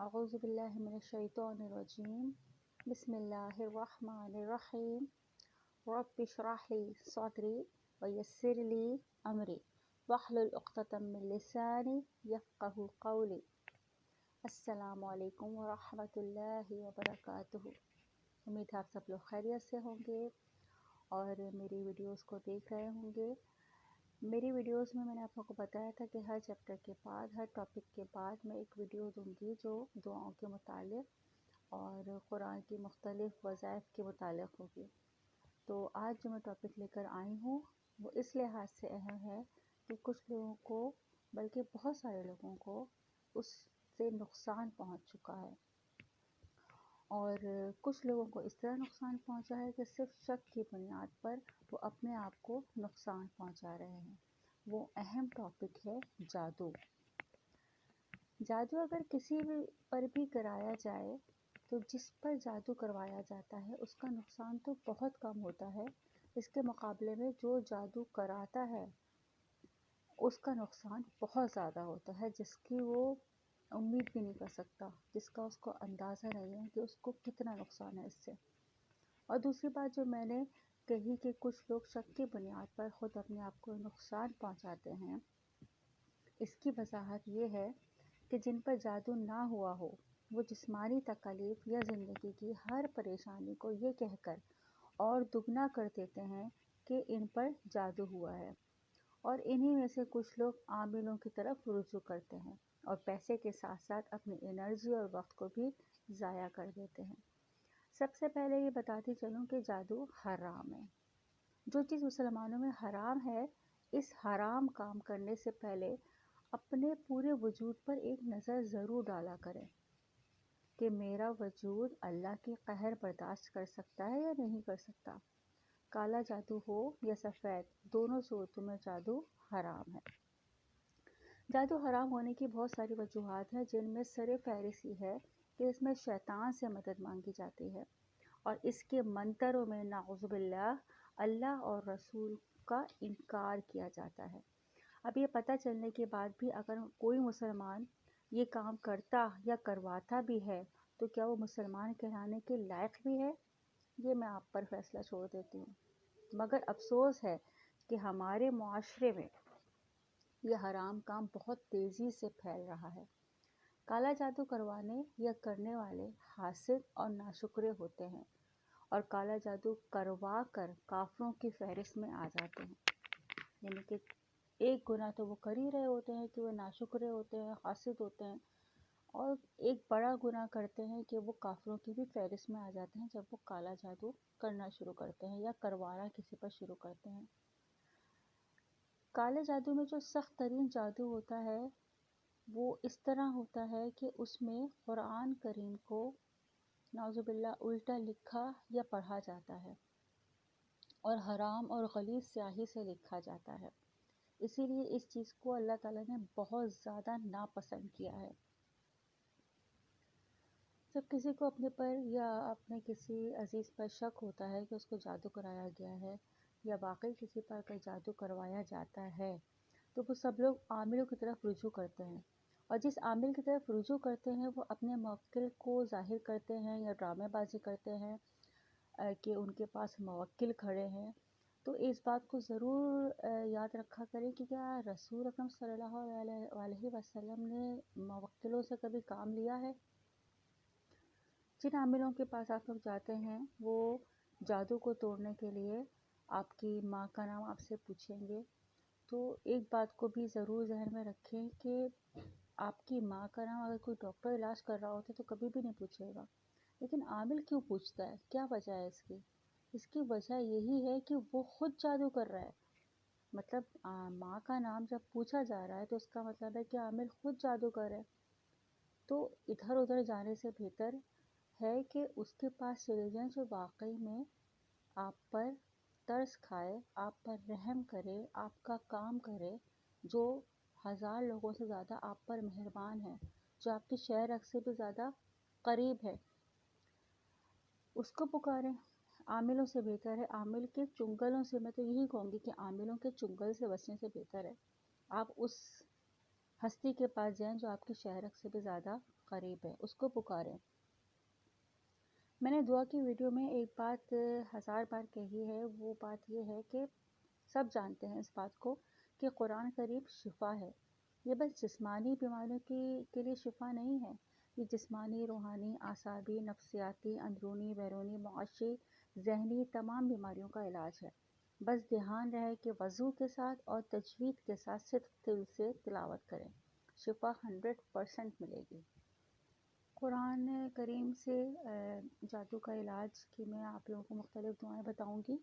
اعوذ باللہ من الشیطان الرجیم بسم اللہ الرحمن الرحیم رب اشرح لی صدری ویسر لی امری واحلل عقدۃ من لسانی یفقہوا قولی۔ السلام علیکم ورحمۃ اللہ وبرکاتہ۔ امید ہے آپ سب لوگ خیریت سے ہوں گے اور میری ویڈیوز کو دیکھ رہے ہوں گے۔ میری ویڈیوز میں نے آپ لوگوں کو بتایا تھا کہ ہر چیپٹر کے بعد، ہر ٹاپک کے بعد میں ایک ویڈیو دوں گی جو دعاؤں کے متعلق اور قرآن کی مختلف وظائف کے متعلق ہوگی۔ تو آج جو میں ٹاپک لے کر آئی ہوں وہ اس لحاظ سے اہم ہے کہ کچھ لوگوں کو، بلکہ بہت سارے لوگوں کو اس سے نقصان پہنچ چکا ہے، اور کچھ لوگوں کو اس طرح نقصان پہنچا ہے کہ صرف شک کی بنیاد پر وہ اپنے آپ کو نقصان پہنچا رہے ہیں۔ وہ اہم ٹاپک ہے جادو۔ جادو اگر کسی پر بھی کرایا جائے تو جس پر جادو کروایا جاتا ہے اس کا نقصان تو بہت کم ہوتا ہے، اس کے مقابلے میں جو جادو کراتا ہے اس کا نقصان بہت زیادہ ہوتا ہے، جس کی وہ امید بھی نہیں کر سکتا، جس کا اس کو اندازہ نہیں ہے کہ اس کو کتنا نقصان ہے اس سے۔ اور دوسری بات جو میں نے کہی کہ کچھ لوگ شک کی بنیاد پر خود اپنے آپ کو نقصان پہنچاتے ہیں، اس کی وضاحت یہ ہے کہ جن پر جادو نہ ہوا ہو وہ جسمانی تکالیف یا زندگی کی ہر پریشانی کو یہ کہہ کر اور دگنا کر دیتے ہیں کہ ان پر جادو ہوا ہے، اور انہی میں سے کچھ لوگ عاملوں کی طرف رجوع کرتے ہیں اور پیسے کے ساتھ ساتھ اپنی انرجی اور وقت کو بھی ضائع کر دیتے ہیں۔ سب سے پہلے یہ بتاتی چلوں کہ جادو حرام ہے۔ جو چیز مسلمانوں میں حرام ہے، اس حرام کام کرنے سے پہلے اپنے پورے وجود پر ایک نظر ضرور ڈالا کریں کہ میرا وجود اللہ کی قہر برداشت کر سکتا ہے یا نہیں کر سکتا۔ کالا جادو ہو یا سفید، دونوں صورتوں میں جادو حرام ہے۔ جادو حرام ہونے کی بہت ساری وجوہات ہیں، جن میں سر فہرست یہ ہے کہ اس میں شیطان سے مدد مانگی جاتی ہے اور اس کے منتروں میں نعوذ باللہ اللہ اور رسول کا انکار کیا جاتا ہے۔ اب یہ پتہ چلنے کے بعد بھی اگر کوئی مسلمان یہ کام کرتا یا کرواتا بھی ہے تو کیا وہ مسلمان کہلانے کے لائق بھی ہے؟ یہ میں آپ پر فیصلہ چھوڑ دیتی ہوں۔ مگر افسوس ہے کہ ہمارے معاشرے میں یہ حرام کام بہت تیزی سے پھیل رہا ہے۔ کالا جادو کروانے یا کرنے والے حاسد اور ناشکرے ہوتے ہیں اور کالا جادو کروا کر کافروں کی فہرست میں آ جاتے ہیں۔ یعنی کہ ایک گناہ تو وہ کر ہی رہے ہوتے ہیں کہ وہ ناشکرے ہوتے ہیں، حاسد ہوتے ہیں، اور ایک بڑا گناہ کرتے ہیں کہ وہ کافروں کی بھی فہرست میں آ جاتے ہیں جب وہ کالا جادو کرنا شروع کرتے ہیں یا کروانا کسی پر شروع کرتے ہیں۔ کالے جادو میں جو سخت ترین جادو ہوتا ہے وہ اس طرح ہوتا ہے کہ اس میں قرآن کریم کو نعوذ باللہ الٹا لکھا یا پڑھا جاتا ہے اور حرام اور غلیظ سیاہی سے لکھا جاتا ہے۔ اسی لیے اس چیز کو اللہ تعالیٰ نے بہت زیادہ ناپسند کیا ہے۔ جب کسی کو اپنے پر یا اپنے کسی عزیز پر شک ہوتا ہے کہ اس کو جادو کرایا گیا ہے یا واقعی کسی پر اگر جادو کروایا جاتا ہے تو وہ سب لوگ عاملوں کی طرف رجوع کرتے ہیں، اور جس عامل کی طرف رجوع کرتے ہیں وہ اپنے موکل کو ظاہر کرتے ہیں یا ڈرامے بازی کرتے ہیں کہ ان کے پاس موکل کھڑے ہیں۔ تو اس بات کو ضرور یاد رکھا کریں کہ کیا رسول اکرم صلی اللہ علیہ وسلم نے موکلوں سے کبھی کام لیا ہے؟ جن عاملوں کے پاس آپ لوگ جاتے ہیں وہ جادو کو توڑنے کے لیے آپ کی ماں کا نام آپ سے پوچھیں گے، تو ایک بات کو بھی ضرور ذہن میں رکھیں کہ آپ کی ماں کا نام اگر کوئی ڈاکٹر علاج کر رہا ہوتا ہے تو کبھی بھی نہیں پوچھے گا، لیکن عامل کیوں پوچھتا ہے؟ کیا وجہ ہے اس کی؟ اس کی وجہ یہی ہے کہ وہ خود جادو کر رہا ہے۔ مطلب ماں کا نام جب پوچھا جا رہا ہے تو اس کا مطلب ہے کہ عامل خود جادو کر رہا ہے، تو ادھر ادھر جانے سے بہتر ہے کہ اس کے پاس چلے جائیں جو واقعی میں آپ پر ترس کھائے، آپ پر رحم کرے، آپ کا کام کرے، جو 1000 لوگوں سے زیادہ آپ پر مہربان ہے، جو آپ کی شہ رگ سے بھی زیادہ قریب ہے، اس کو پکاریں۔ عاملوں سے بہتر ہے، عامل کے چنگلوں سے، میں تو یہی کہوں گی کہ عاملوں کے چنگل سے بچنے سے بہتر ہے آپ اس ہستی کے پاس جائیں جو آپ کے شہرک سے بھی زیادہ قریب ہے، اس کو پکاریں۔ میں نے دعا کی ویڈیو میں ایک بات 1000 بار کہی ہے، وہ بات یہ ہے کہ سب جانتے ہیں اس بات کو کہ قرآن کریم شفا ہے۔ یہ بس جسمانی بیماریوں کے لیے شفا نہیں ہے، یہ جسمانی، روحانی، اعصابی، نفسیاتی، اندرونی، بیرونی، معاشی، ذہنی تمام بیماریوں کا علاج ہے۔ بس دھیان رہے کہ وضو کے ساتھ اور تجوید کے ساتھ صرف دل سے تلاوت کریں، شفا 100% ملے گی۔ قرآن کریم سے جادو کا علاج کی میں آپ لوگوں کو مختلف دعائیں بتاؤں گی۔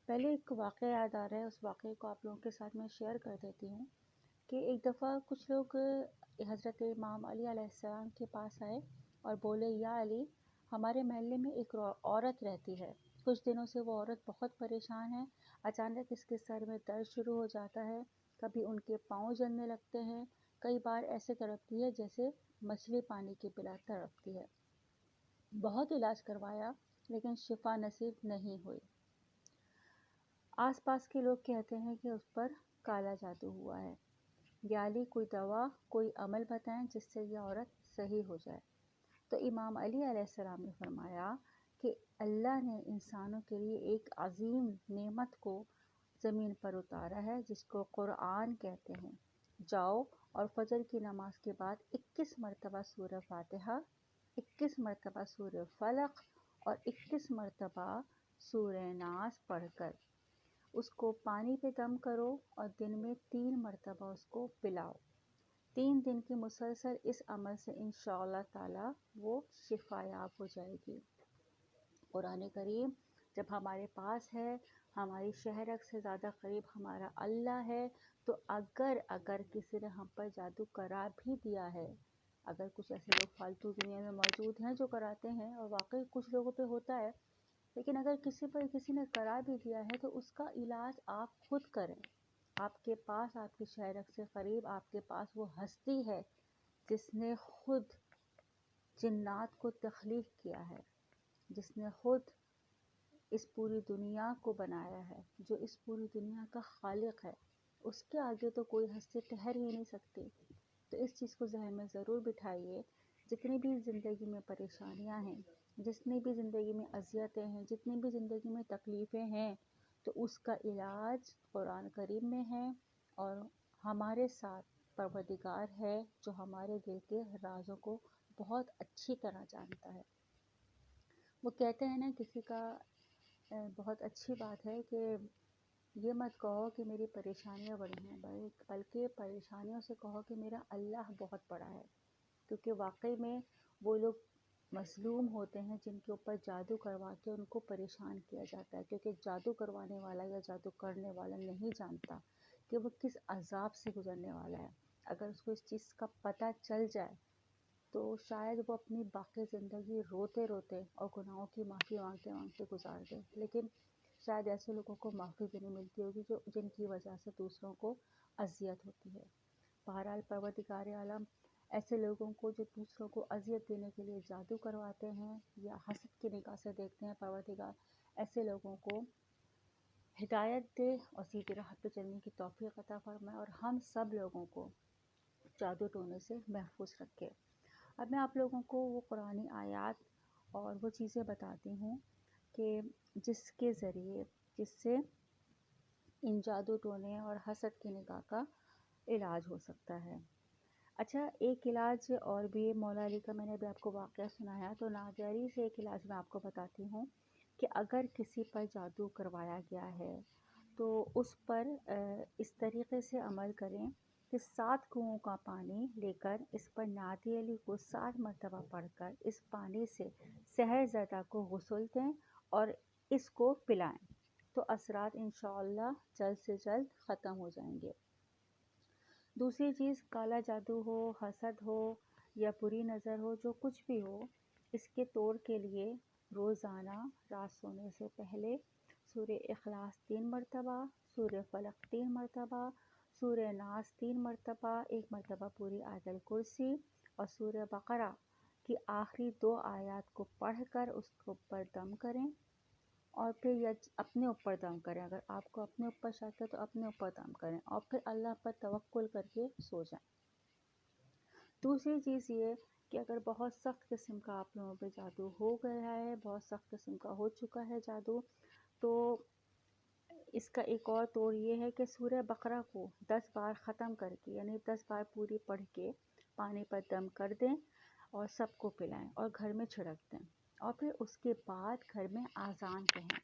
پہلے ایک واقعہ یاد آ رہا ہے، اس واقعے کو آپ لوگوں کے ساتھ میں شیئر کر دیتی ہوں کہ ایک دفعہ کچھ لوگ حضرت امام علی علیہ السلام کے پاس آئے اور بولے، یا علی، ہمارے محلے میں ایک عورت رہتی ہے، کچھ دنوں سے وہ عورت بہت پریشان ہے، اچانک اس کے سر میں درد شروع ہو جاتا ہے، کبھی ان کے پاؤں جلنے لگتے ہیں، کئی بار ایسے تڑپتی ہے جیسے مچھلی پانی کے بلا تڑپتی ہے۔ بہت علاج کروایا لیکن شفا نصیب نہیں ہوئی۔ آس پاس کے لوگ کہتے ہیں کہ اس پر کالا جادو ہوا ہے۔ یا علی، کوئی دوا، کوئی عمل بتائیں جس سے یہ عورت صحیح ہو جائے۔ تو امام علی علیہ السلام نے فرمایا کہ اللہ نے انسانوں کے لیے ایک عظیم نعمت کو زمین پر اتارا ہے جس کو قرآن کہتے ہیں۔ جاؤ اور فجر کی نماز کے بعد 21 مرتبہ سورہ فاتحہ، 21 مرتبہ سورہ فلق اور 21 مرتبہ سورہ ناس پڑھ کر اس کو پانی پہ دم کرو اور دن میں 3 مرتبہ اس کو پلاؤ۔ 3 دن کی مسلسل اس عمل سے انشاءاللہ تعالی وہ شفا یاب ہو جائے گی۔ قرآن کریم جب ہمارے پاس ہے، ہماری شہرک سے زیادہ قریب ہمارا اللہ ہے، تو اگر کسی نے ہم پر جادو کرا بھی دیا ہے، اگر کچھ ایسے لوگ فالتو دنیا میں موجود ہیں جو کراتے ہیں اور واقعی کچھ لوگوں پہ ہوتا ہے، لیکن اگر کسی نے کرا بھی دیا ہے تو اس کا علاج آپ خود کریں۔ آپ کے پاس، آپ کے شہرک سے قریب آپ کے پاس وہ ہستی ہے جس نے خود جنات کو تخلیق کیا ہے، جس نے خود اس پوری دنیا کو بنایا ہے، جو اس پوری دنیا کا خالق ہے، اس کے آگے تو کوئی ہستی ٹھہر ہی نہیں سکتی۔ تو اس چیز کو ذہن میں ضرور بٹھائیے، جتنی بھی زندگی میں پریشانیاں ہیں، جتنی بھی زندگی میں اذیتیں ہیں، جتنی بھی زندگی میں تکلیفیں ہیں، تو اس کا علاج قرآن کریم میں ہے، اور ہمارے ساتھ پروردگار ہے جو ہمارے دل کے رازوں کو بہت اچھی طرح جانتا ہے۔ وہ کہتے ہیں نا، کسی کا بہت اچھی بات ہے کہ یہ مت کہو کہ میری پریشانیاں بڑی ہیں، بلکہ پریشانیوں سے کہو کہ میرا اللہ بہت بڑا ہے، کیونکہ واقعی میں وہ لوگ مظلوم ہوتے ہیں جن کے اوپر جادو کروا کے ان کو پریشان کیا جاتا ہے، کیونکہ جادو کروانے والا یا جادو کرنے والا نہیں جانتا کہ وہ کس عذاب سے گزرنے والا ہے۔ اگر اس کو اس چیز کا پتہ چل جائے تو شاید وہ اپنی باقی زندگی روتے روتے اور گناہوں کی معافی مانگتے مانگتے گزار دے، لیکن شاید ایسے لوگوں کو معافی بھی نہیں ملتی ہوگی جن کی وجہ سے دوسروں کو اذیت ہوتی ہے۔ بہرحال پروردگار عالم ایسے لوگوں کو جو دوسروں کو اذیت دینے کے لیے جادو کرواتے ہیں یا حسد کی نگاہ سے دیکھتے ہیں، پروردگار ایسے لوگوں کو ہدایت دے اور سیدھی راہ پہ چلنے کی توفیق عطا فرمائے، اور ہم سب لوگوں کو جادو ٹونے سے محفوظ رکھے۔ اب میں آپ لوگوں کو وہ قرآنی آیات اور وہ چیزیں بتاتی ہوں کہ جس کے ذریعے، جس سے ان جادو ٹونے اور حسد کی نگاہ کا علاج ہو سکتا ہے۔ اچھا، ایک علاج اور بھی مولا علی کا میں نے ابھی آپ کو واقعہ سنایا، تو ناگہری سے ایک علاج میں آپ کو بتاتی ہوں کہ اگر کسی پر جادو کروایا گیا ہے تو اس پر اس طریقے سے عمل کریں کہ 7 کنوؤں کا پانی لے کر اس پر نعت علی کو 7 مرتبہ پڑھ کر اس پانی سے سحر زدہ کو غسل دیں اور اس کو پلائیں، تو اثرات انشاءاللہ جلد سے جلد ختم ہو جائیں گے۔ دوسری چیز، کالا جادو ہو، حسد ہو یا بری نظر ہو، جو کچھ بھی ہو، اس کے توڑ کے لیے روزانہ رات سونے سے پہلے سورہ اخلاص 3 مرتبہ، سورہ فلق 3 مرتبہ، سورہ ناس 3 مرتبہ، 1 مرتبہ پوری آیت الکرسی اور سورہ بقرہ کی آخری 2 آیات کو پڑھ کر اس کے اوپر دم کریں، اور پھر یا اپنے اوپر دم کریں، اگر آپ کو اپنے اوپر شک ہے تو اپنے اوپر دم کریں، اور پھر اللہ پر توکل کر کے سو جائیں۔ دوسری چیز یہ کہ اگر بہت سخت قسم کا آپ لوگوں پہ جادو ہو گیا ہے، بہت سخت قسم کا ہو چکا ہے جادو، تو اس کا ایک اور طور یہ ہے کہ سورہ بقرہ کو 10 بار ختم کر کے، یعنی 10 بار پوری پڑھ کے پانی پر دم کر دیں اور سب کو پلائیں اور گھر میں چھڑک دیں، اور پھر اس کے بعد گھر میں آذان کہیں۔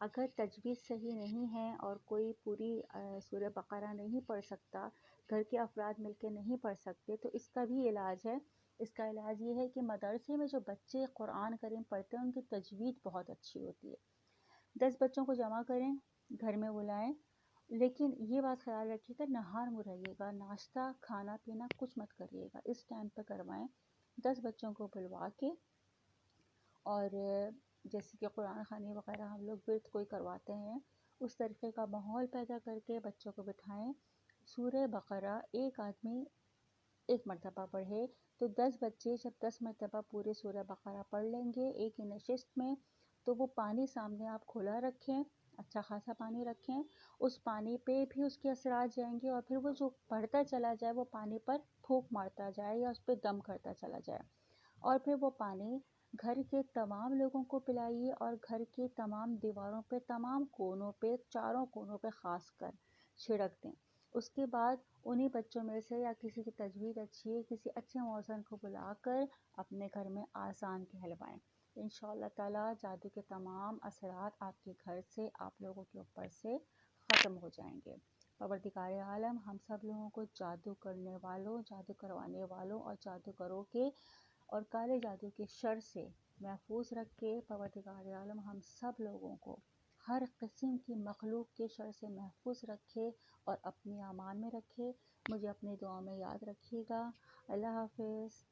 اگر تجویز صحیح نہیں ہے اور کوئی پوری سورہ بقرہ نہیں پڑھ سکتا، گھر کے افراد مل کے نہیں پڑھ سکتے، تو اس کا بھی علاج ہے۔ اس کا علاج یہ ہے کہ مدرسے میں جو بچے قرآن کریم پڑھتے ہیں ان کی تجوید بہت اچھی ہوتی ہے۔ 10 بچوں کو جمع کریں، گھر میں بلائیں، لیکن یہ بات خیال رکھیے گا نہار میں رہیے گا، ناشتہ کھانا پینا کچھ مت کریے گا، اس ٹائم پہ کروائیں۔ 10 بچوں کو بلوا کے، اور جیسے کہ قرآن خوانی وغیرہ ہم لوگ ورد کوئی کرواتے ہیں، اس طریقے کا ماحول پیدا کر کے بچوں کو بٹھائیں۔ سورہ بقرہ ایک آدمی ایک مرتبہ پڑھے تو 10 بچے جب 10 مرتبہ پورے سورہ بقرہ پڑھ لیں گے ایک ہی نشست میں، تو وہ پانی سامنے آپ کھلا رکھیں، اچھا خاصا پانی رکھیں، اس پانی پہ بھی اس کے اثرات جائیں گے، اور پھر وہ جو پڑھتا چلا جائے وہ پانی پر پھونک مارتا جائے یا اس پہ دم کرتا چلا جائے، اور پھر وہ پانی گھر کے تمام لوگوں کو پلائیے، اور گھر کی تمام دیواروں پہ، تمام کونوں پہ، چاروں کونوں پہ خاص کر چھڑک دیں۔ اس کے بعد انہی بچوں میں سے یا کسی کی تجوید اچھی ہے، کسی اچھے مؤذن کو بلا کر اپنے گھر میں آذان کہلوائیں۔ انشاءاللہ تعالیٰ جادو کے تمام اثرات آپ کے گھر سے، آپ لوگوں کے اوپر سے ختم ہو جائیں گے۔ پروردگار عالم ہم سب لوگوں کو جادو کرنے والوں، جادو کروانے والوں اور جادوگروں کے اور کالے جادو کے شر سے محفوظ رکھے۔ پروردگار عالم ہم سب لوگوں کو ہر قسم کی مخلوق کے شر سے محفوظ رکھے اور اپنی امان میں رکھے۔ مجھے اپنی دعا میں یاد رکھیے گا۔ اللہ حافظ۔